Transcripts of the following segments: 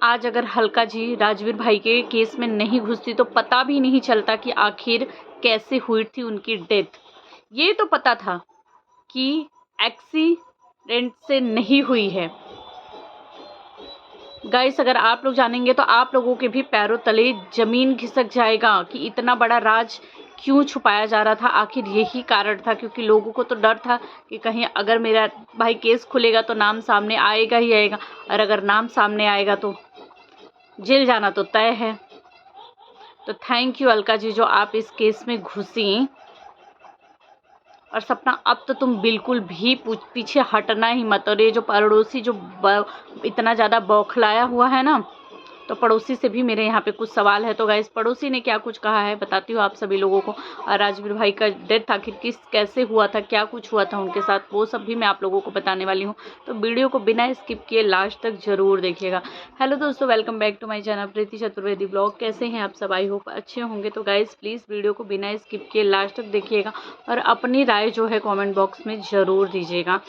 आज अगर अलका जी राजवीर भाई के केस में नहीं घुसती तो पता भी नहीं चलता कि आखिर कैसे हुई थी उनकी डेथ। ये तो पता था कि एक्सीडेंट से नहीं हुई है। गाइस, अगर आप लोग जानेंगे तो आप लोगों के भी पैरों तले जमीन खिसक जाएगा कि इतना बड़ा राज क्यों छुपाया जा रहा था। आखिर यही कारण था, क्योंकि लोगों को तो डर था कि कहीं अगर मेरा भाई केस खुलेगा तो नाम सामने आएगा ही आएगा, और अगर नाम सामने आएगा तो जेल जाना तो तय है। तो थैंक यू अलका जी, जो आप इस केस में घुसी। और सपना, अब तो तुम बिल्कुल भी पीछे हटना ही मत। और ये जो पड़ोसी जो इतना ज़्यादा बौखलाया हुआ है ना, तो पड़ोसी से भी मेरे यहाँ पे कुछ सवाल है। तो गाइस, पड़ोसी ने क्या कुछ कहा है बताती हूँ आप सभी लोगों को। और राजवीर भाई का डेथ आखिर कैसे हुआ था, क्या कुछ हुआ था उनके साथ, वो सब भी मैं आप लोगों को बताने वाली हूँ। तो वीडियो को बिना स्किप किए लास्ट तक जरूर देखिएगा। हेलो दोस्तों, welcome back to my channel Preeti Chaturvedi blog. कैसे हैं आप सब? आई होप अच्छे होंगे। तो गाइस, प्लीज़ वीडियो को बिना स्किप किए लास्ट तक देखिएगा और अपनी राय जो है कॉमेंट बॉक्स में ज़रूर दीजिएगा।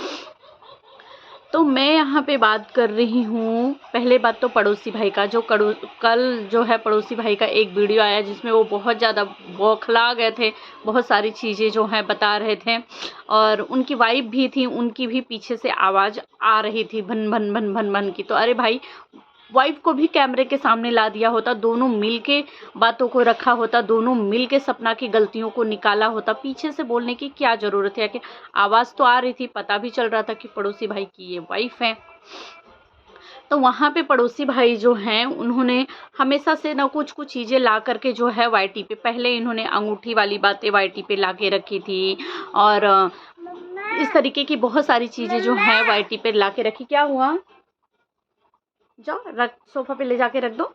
तो मैं यहाँ पे बात कर रही हूँ, पहले बात तो पड़ोसी भाई का। जो कल जो है पड़ोसी भाई का एक वीडियो आया जिसमें वो बहुत ज़्यादा बौखला गए थे, बहुत सारी चीज़ें जो हैं बता रहे थे। और उनकी वाइफ भी थी, उनकी भी पीछे से आवाज़ आ रही थी भन भन भन भन भन की। तो अरे भाई, वाइफ को भी कैमरे के सामने ला दिया होता, दोनों मिलके बातों को रखा होता, दोनों मिलके सपना की गलतियों को निकाला होता। पीछे से बोलने की क्या ज़रूरत है? कि आवाज़ तो आ रही थी, पता भी चल रहा था कि पड़ोसी भाई की ये वाइफ है। तो वहाँ पे पड़ोसी भाई जो हैं उन्होंने हमेशा से ना कुछ चीज़ें ला करके जो है वाईटी पे, पहले इन्होंने अंगूठी वाली बातें वाईटी पे ला के रखी थी। और इस तरीके की बहुत सारी चीज़ें जो हैं वाईटी पे ला के रखी। क्या हुआ? जाओ रख, सोफ़ा पे ले जाके रख दो।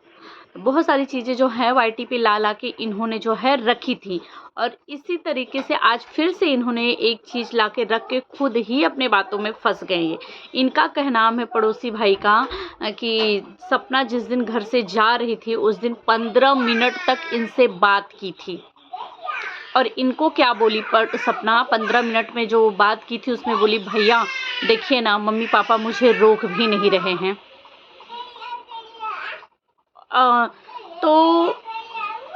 बहुत सारी चीज़ें जो है वाईटी पे ला के इन्होंने जो है रखी थी। और इसी तरीके से आज फिर से इन्होंने एक चीज़ ला के रख के खुद ही अपने बातों में फंस गए हैं। इनका कहना है पड़ोसी भाई का कि सपना जिस दिन घर से जा रही थी उस दिन 15 मिनट तक इनसे बात की थी। और इनको क्या बोली पर सपना 15 मिनट में जो बात की थी उसमें बोली, भैया देखिए ना, मम्मी पापा मुझे रोक भी नहीं रहे हैं। तो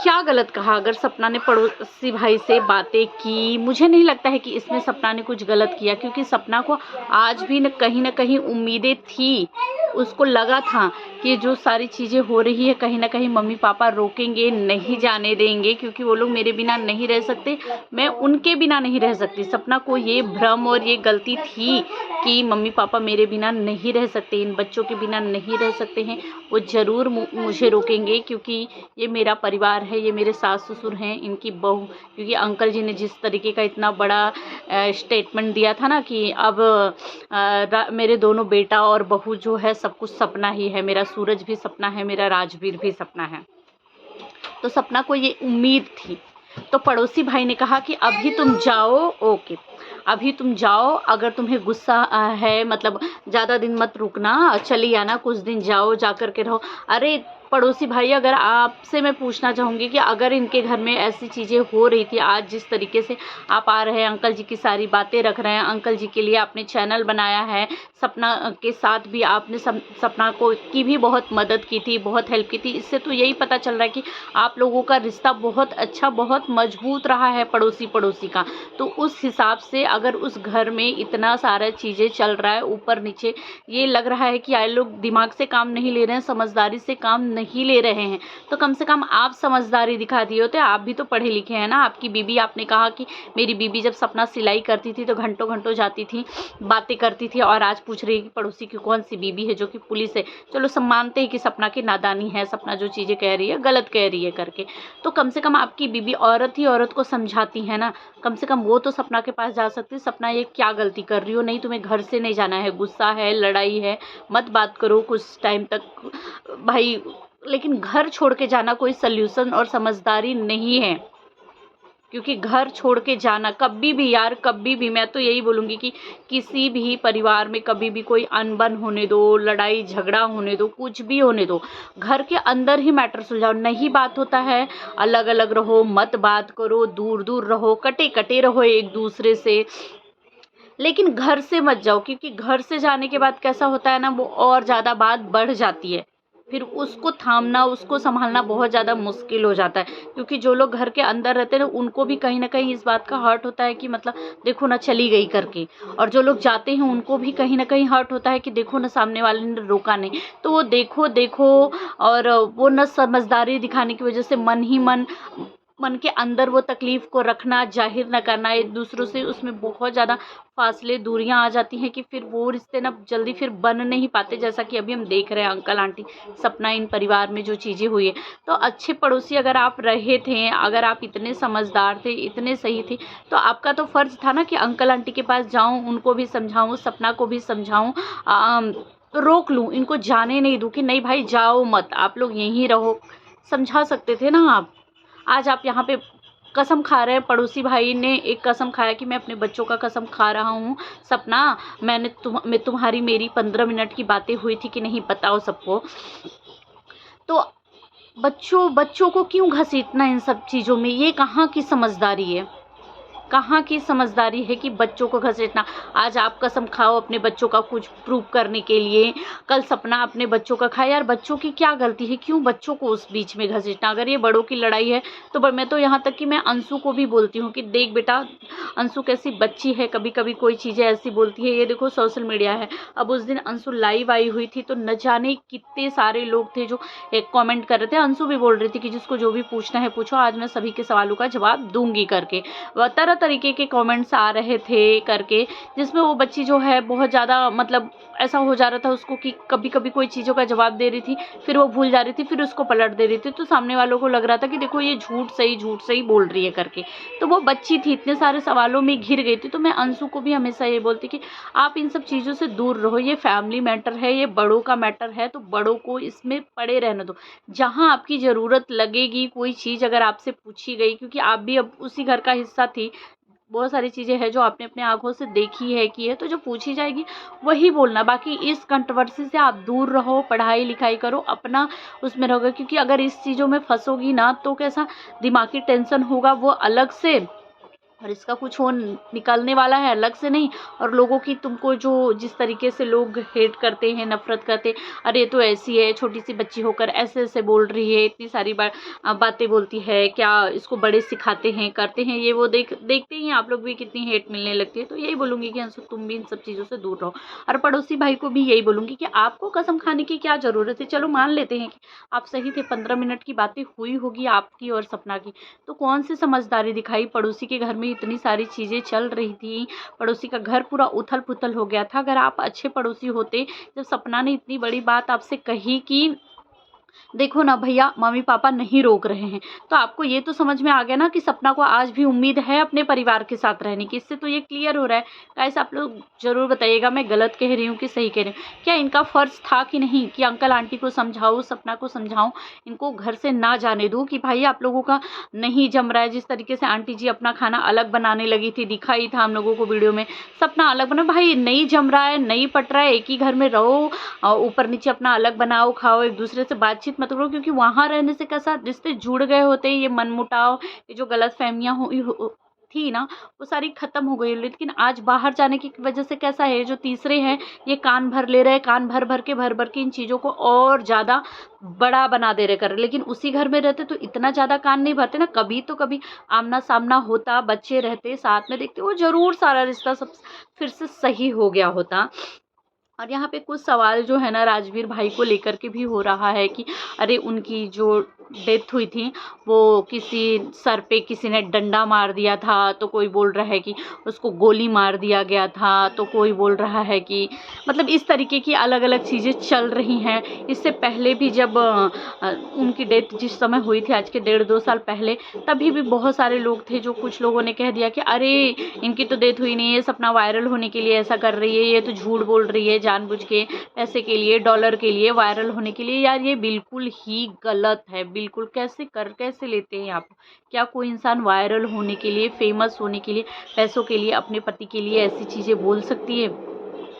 क्या गलत कहा अगर सपना ने पड़ोसी भाई से बातें की? मुझे नहीं लगता है कि इसमें सपना ने कुछ गलत किया, क्योंकि सपना को आज भी न कहीं उम्मीदें थी। उसको लगा था कि जो सारी चीज़ें हो रही है कहीं ना कहीं मम्मी पापा रोकेंगे, नहीं जाने देंगे, क्योंकि वो लोग मेरे बिना नहीं रह सकते, मैं उनके बिना नहीं रह सकती। सपना को ये भ्रम और ये गलती थी कि मम्मी पापा मेरे बिना नहीं रह सकते, इन बच्चों के बिना नहीं रह सकते हैं, वो ज़रूर मुझे रोकेंगे, क्योंकि ये मेरा परिवार है, ये मेरे सास ससुर हैं, इनकी बहू। क्योंकि अंकल जी ने जिस तरीके का इतना बड़ा स्टेटमेंट दिया था ना कि अब मेरे दोनों बेटा और बहू जो है सब कुछ सपना ही है, मेरा सूरज भी सपना है, मेरा राजवीर भी सपना है। तो सपना को ये उम्मीद थी। तो पड़ोसी भाई ने कहा कि अभी तुम जाओ, ओके अभी तुम जाओ, अगर तुम्हें गुस्सा है, मतलब ज़्यादा दिन मत रुकना, चली आना, कुछ दिन जाओ, जा कर के रहो। अरे पड़ोसी भाई, अगर आपसे मैं पूछना चाहूँगी कि अगर इनके घर में ऐसी चीज़ें हो रही थी, आज जिस तरीके से आप आ रहे हैं, अंकल जी की सारी बातें रख रहे हैं, अंकल जी के लिए आपने चैनल बनाया है, सपना के साथ भी आपने सपना को की भी बहुत मदद की थी, बहुत हेल्प की थी। इससे तो यही पता चल रहा है कि आप लोगों का रिश्ता बहुत अच्छा, बहुत मजबूत रहा है पड़ोसी का। तो उस हिसाब से अगर उस घर में इतना सारा चीज़ें चल रहा है ऊपर नीचे, ये लग रहा है कि आए लोग दिमाग से काम नहीं ले रहे हैं, समझदारी से काम नहीं ले रहे हैं। तो कम से कम आप समझदारी दिखा दिए होते। आप भी तो पढ़े लिखे हैं ना। आपकी बीबी, आपने कहा कि मेरी बीबी जब सपना सिलाई करती थी तो घंटों घंटों जाती थी, बातें करती थी, और आज पूछ रही है कि पड़ोसी की कौन सी बीबी है जो कि पुलिस है। चलो सब मानते हैं कि सपना की नादानी है, सपना जो चीज़ें कह रही है गलत कह रही है करके। तो कम से कम आपकी बीबी औरत ही औरत को समझाती है ना, कम से कम वो तो सपना के पास जा सकती है। सपना ये क्या गलती कर रही हो? नहीं, तुम्हें घर से नहीं जाना है, गुस्सा है, लड़ाई है, मत बात करो कुछ टाइम तक भाई। लेकिन घर छोड़ के जाना कोई सल्यूशन और समझदारी नहीं है, क्योंकि घर छोड़ के जाना कभी भी यार, कभी भी, मैं तो यही बोलूँगी कि किसी भी परिवार में कभी भी कोई अनबन होने दो, लड़ाई झगड़ा होने दो, कुछ भी होने दो, घर के अंदर ही मैटर सुलझाओ। नहीं बात होता है, अलग अलग रहो, मत बात करो, दूर दूर रहो, कटे कटे रहो एक दूसरे से, लेकिन घर से मत जाओ। क्योंकि घर से जाने के बाद कैसा होता है ना, वो और ज़्यादा बात बढ़ जाती है, फिर उसको थामना, उसको सँभालना बहुत ज़्यादा मुश्किल हो जाता है, क्योंकि जो लोग घर के अंदर रहते हैं ना, उनको भी कहीं न कहीं इस बात का हर्ट होता है कि मतलब देखो ना चली गई करके, और जो लोग जाते हैं उनको भी कहीं न कहीं हर्ट होता है कि देखो ना सामने वाले ने रोका नहीं। तो वो देखो और वो ना समझदारी दिखाने की वज़ह से मन के अंदर वो तकलीफ़ को रखना, ज़ाहिर ना करना एक दूसरों से, उसमें बहुत ज़्यादा फ़ासले, दूरियाँ आ जाती हैं कि फिर वो रिश्ते ना जल्दी फिर बन नहीं पाते, जैसा कि अभी हम देख रहे हैं अंकल आंटी सपना इन परिवार में जो चीज़ें हुई है। तो अच्छे पड़ोसी अगर आप रहे थे, अगर आप इतने समझदार थे, इतने सही थे, तो आपका तो फ़र्ज़ था ना कि अंकल आंटी के पास जाऊँ, उनको भी समझाऊँ, सपना को भी समझाऊँ, रोक लूँ, इनको जाने नहीं दूँ कि नहीं भाई जाओ मत, आप लोग यहीं रहो। समझा सकते थे ना आप। आज आप यहाँ पे कसम खा रहे हैं, पड़ोसी भाई ने एक कसम खाया कि मैं अपने बच्चों का कसम खा रहा हूँ, सपना मैं तुम्हारी मेरी 15 मिनट की बातें हुई थी कि नहीं बताओ सबको। तो बच्चों को क्यों घसीटना इन सब चीज़ों में? ये कहाँ की समझदारी है? कहाँ की समझदारी है कि बच्चों को घसीटना? आज आप कसम खाओ अपने बच्चों का कुछ प्रूव करने के लिए, कल सपना अपने बच्चों का खाए। यार बच्चों की क्या गलती है? क्यों बच्चों को उस बीच में घसीटना? अगर ये बड़ों की लड़ाई है तो मैं तो यहाँ तक कि मैं अंशु को भी बोलती हूँ कि देख बेटा, अंशु कैसी बच्ची है, कभी कभी कोई चीज़ें ऐसी बोलती है। ये देखो सोशल मीडिया है, अब उस दिन अंशु लाइव आई हुई थी तो न जाने कितने सारे लोग थे जो एक कमेंट कर रहे थे। अंशु भी बोल रही थी कि जिसको जो भी पूछना है पूछो, आज मैं सभी के सवालों का जवाब दूंगी करके। तरह तरीके के कमेंट्स आ रहे थे करके, जिसमें वो बच्ची जो है बहुत ज़्यादा मतलब ऐसा हो जा रहा था उसको कि कभी कभी कोई चीज़ों का जवाब दे रही थी, फिर वो भूल जा रही थी, फिर उसको पलट दे रही थी, तो सामने वालों को लग रहा था कि देखो ये झूठ सही बोल रही है करके। तो वो बच्ची थी, इतने सारे सवालों में घिर गई थी। तो मैं अंशु को भी हमेशा ये बोलती कि आप इन सब चीज़ों से दूर रहो, ये फैमिली मैटर है, ये बड़ों का मैटर है, तो बड़ों को इसमें पड़े रहने दो। जहाँ आपकी ज़रूरत लगेगी, कोई चीज़ अगर आपसे पूछी गई, क्योंकि आप भी अब उसी घर का हिस्सा थी, बहुत सारी चीज़ें हैं जो आपने अपने आँखों से देखी है की है, तो जो पूछी जाएगी वही बोलना। बाकी इस कंट्रोवर्सी से आप दूर रहो, पढ़ाई लिखाई करो, अपना उसमें रहोगे, क्योंकि अगर इस चीज़ों में फंसोगी ना तो कैसा दिमागी टेंशन होगा वो अलग से, और इसका कुछ वो निकलने वाला है अलग से नहीं। और लोगों की तुमको जो जिस तरीके से लोग हेट करते हैं, नफरत करते हैं, अरे ये तो ऐसी है, छोटी सी बच्ची होकर ऐसे ऐसे बोल रही है, इतनी सारी बातें बोलती है, क्या इसको बड़े सिखाते हैं, करते हैं, ये वो देखते ही आप लोग भी कितनी हेट मिलने लगती है। तो यही बोलूँगी कि अंशु तुम भी इन सब चीज़ों से दूर रहो। और पड़ोसी भाई को भी यही बोलूँगी कि आपको कसम खाने की क्या ज़रूरत है? चलो मान लेते हैं कि आप सही थे, 15 मिनट की बातें हुई होगी आपकी और सपना की, तो कौन सी समझदारी दिखाई? पड़ोसी के घर में इतनी सारी चीज़ें चल रही थी, पड़ोसी का घर पूरा उथल-पुथल हो गया था। अगर आप अच्छे पड़ोसी होते, जब सपना ने इतनी बड़ी बात आपसे कही कि देखो ना भैया मम्मी पापा नहीं रोक रहे हैं, तो आपको ये तो समझ में आ गया ना कि सपना को आज भी उम्मीद है अपने परिवार के साथ रहने की। इससे तो ये क्लियर हो रहा है। गाइस आप लोग ज़रूर बताइएगा मैं गलत कह रही हूँ कि सही कह रही हूँ। क्या इनका फ़र्ज़ था कि नहीं कि अंकल आंटी को समझाऊँ, सपना को समझाऊँ, इनको घर से ना जाने दूँ कि भाई आप लोगों का नहीं जम रहा है। जिस तरीके से आंटी जी अपना खाना अलग बनाने लगी थी, दिखा ही था हम लोगों को वीडियो में, सपना अलग बना। भाई नहीं जम रहा है, नहीं पट रहा है, एक ही घर में रहो, ऊपर नीचे अपना अलग बनाओ, खाओ, एक दूसरे से बातचीत मत करो, क्योंकि वहाँ रहने से कैसा रिश्ते जुड़ गए होते हैं। ये मनमुटाव, ये जो गलतफ़हमियाँ हुई थी ना, वो सारी ख़त्म हो गई। लेकिन आज बाहर जाने की वजह से कैसा है, जो तीसरे हैं ये कान भर ले रहे हैं, कान भर के इन चीज़ों को और ज़्यादा बड़ा बना दे रहे कर। लेकिन उसी घर में रहते तो इतना ज़्यादा कान नहीं भरते ना, कभी तो कभी आमना-सामना होता, बच्चे रहते, साथ में देखते, वो ज़रूर सारा रिश्ता सब फिर से सही हो गया होता। और यहाँ पे कुछ सवाल जो है ना राजवीर भाई को लेकर के भी हो रहा है कि अरे उनकी जो डेथ हुई थी वो किसी सर पे किसी ने डंडा मार दिया था, तो कोई बोल रहा है कि उसको गोली मार दिया गया था, तो कोई बोल रहा है कि मतलब इस तरीके की अलग अलग चीज़ें चल रही हैं। इससे पहले भी जब उनकी डेथ जिस समय हुई थी आज के 1.5-2 साल पहले, तभी भी बहुत सारे लोग थे जो कुछ लोगों ने कह दिया कि अरे इनकी तो डेथ हुई नहीं है, सपना वायरल होने के लिए ऐसा कर रही है, ये तो झूठ बोल रही है जानबूझ के, पैसे के लिए, डॉलर के लिए, वायरल होने के लिए। यार ये बिल्कुल ही गलत है, बिल्कुल। कैसे लेते हैं आप? क्या कोई इंसान वायरल होने के लिए, फेमस होने के लिए, पैसों के लिए, अपने पति के लिए ऐसी चीज़ें बोल सकती है?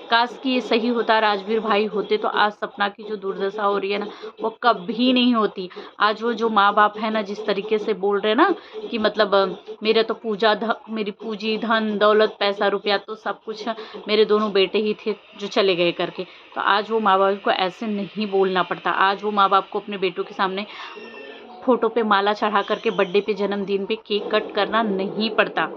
काश कि ये सही होता, राजवीर भाई होते तो आज सपना की जो दुर्दशा हो रही है ना वो कभी नहीं होती। आज वो जो माँ बाप है ना जिस तरीके से बोल रहे हैं ना कि मतलब मेरे तो मेरी पूंजी धन दौलत पैसा रुपया तो सब कुछ मेरे दोनों बेटे ही थे जो चले गए करके, तो आज वो माँ बाप को ऐसे नहीं बोलना पड़ता। आज वो माँ बाप को अपने बेटों के सामने फोटो पे माला चढ़ा करके बर्थडे पे जन्मदिन पे केक कट करना नहीं पड़ता।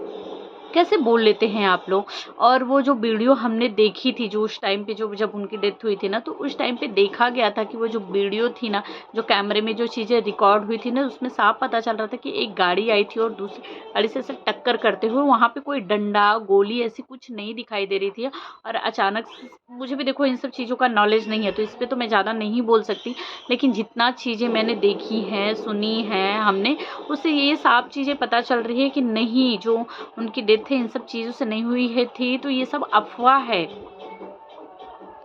कैसे बोल लेते हैं आप लोग। और वो जो वीडियो हमने देखी थी जो उस टाइम पे जो जब उनकी डेथ हुई थी ना, तो उस टाइम पे देखा गया था कि वो जो वीडियो थी ना, जो कैमरे में जो चीज़ें रिकॉर्ड हुई थी ना, उसमें साफ पता चल रहा था कि एक गाड़ी आई थी और दूसरी गाड़ी से ऐसे टक्कर करते हुए वहाँ पे कोई डंडा गोली ऐसी कुछ नहीं दिखाई दे रही थी। और अचानक मुझे भी देखो इन सब चीज़ों का नॉलेज नहीं है तो इस पर तो मैं ज़्यादा नहीं बोल सकती, लेकिन जितना चीज़ें मैंने देखी हैं सुनी हैं हमने, उससे ये साफ चीज़ें पता चल रही है कि नहीं, जो उनकी डेथ है इन सब चीज़ों से नहीं हुई है थी, तो ये सब अफ़वाह है।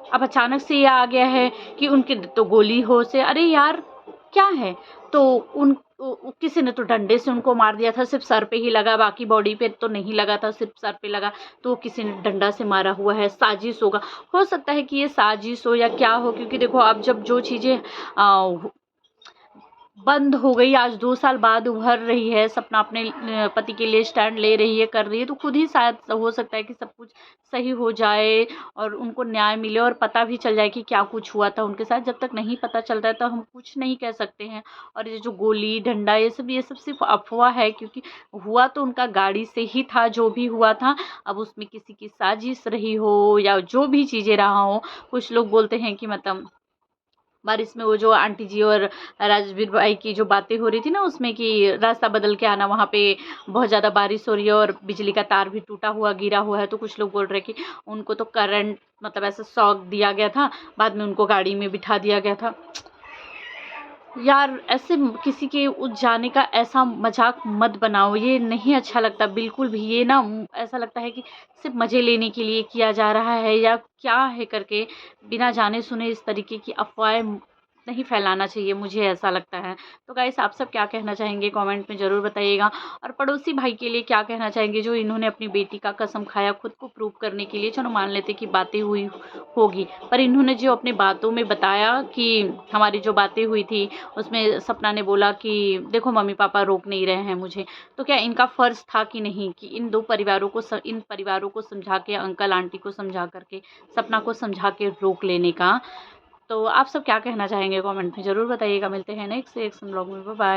अब अचानक से ये आ गया है कि उनकी तो गोली हो से, अरे यार क्या है, तो किसी ने तो डंडे से उनको मार दिया था, सिर्फ सर पे ही लगा, बाकी बॉडी पे तो नहीं लगा था, सिर्फ सर पे लगा, तो किसी ने डंडा से मारा हुआ है, साजिश होगा। हो सकता है कि ये साजिश हो या क्या हो, क्योंकि देखो अब जब जो चीज़ें बंद हो गई, आज 2 साल बाद उभर रही है, सपना अपने पति के लिए स्टैंड ले रही है, कर रही है, तो खुद ही शायद हो सकता है कि सब कुछ सही हो जाए और उनको न्याय मिले और पता भी चल जाए कि क्या कुछ हुआ था उनके साथ। जब तक नहीं पता चलता है तो हम कुछ नहीं कह सकते हैं। और ये जो गोली डंडा ये सब सिर्फ अफवाह है, क्योंकि हुआ तो उनका गाड़ी से ही था जो भी हुआ था। अब उसमें किसी की साजिश रही हो या जो भी चीज़ें रहा हो, कुछ लोग बोलते हैं कि मतलब बारिश में वो जो आंटी जी और राजवीर भाई की जो बातें हो रही थी ना उसमें कि रास्ता बदल के आना, वहाँ पे बहुत ज़्यादा बारिश हो रही है और बिजली का तार भी टूटा हुआ गिरा हुआ है, तो कुछ लोग बोल रहे हैं कि उनको तो करंट मतलब ऐसा शॉक दिया गया था, बाद में उनको गाड़ी में बिठा दिया गया था। यार ऐसे किसी के उस जाने का ऐसा मजाक मत बनाओ, ये नहीं अच्छा लगता बिल्कुल भी। ये ना ऐसा लगता है कि सिर्फ मज़े लेने के लिए किया जा रहा है या क्या है करके, बिना जाने सुने इस तरीके की अफवाहें नहीं फैलाना चाहिए, मुझे ऐसा लगता है। तो गाइस आप सब क्या कहना चाहेंगे कमेंट में ज़रूर बताइएगा। और पड़ोसी भाई के लिए क्या कहना चाहेंगे जो इन्होंने अपनी बेटी का कसम खाया खुद को प्रूव करने के लिए। चलो मान लेते कि बातें हुई होगी, पर इन्होंने जो अपनी बातों में बताया कि हमारी जो बातें हुई थी उसमें सपना ने बोला कि देखो मम्मी पापा रोक नहीं रहे हैं मुझे, तो क्या इनका फ़र्ज़ था कि नहीं कि इन परिवारों को समझा के, अंकल आंटी को समझा करके, सपना को समझा के रोक लेने का। तो आप सब क्या कहना चाहेंगे कमेंट में ज़रूर बताइएगा। मिलते हैं नेक्स्ट ब्लॉग में। Bye bye.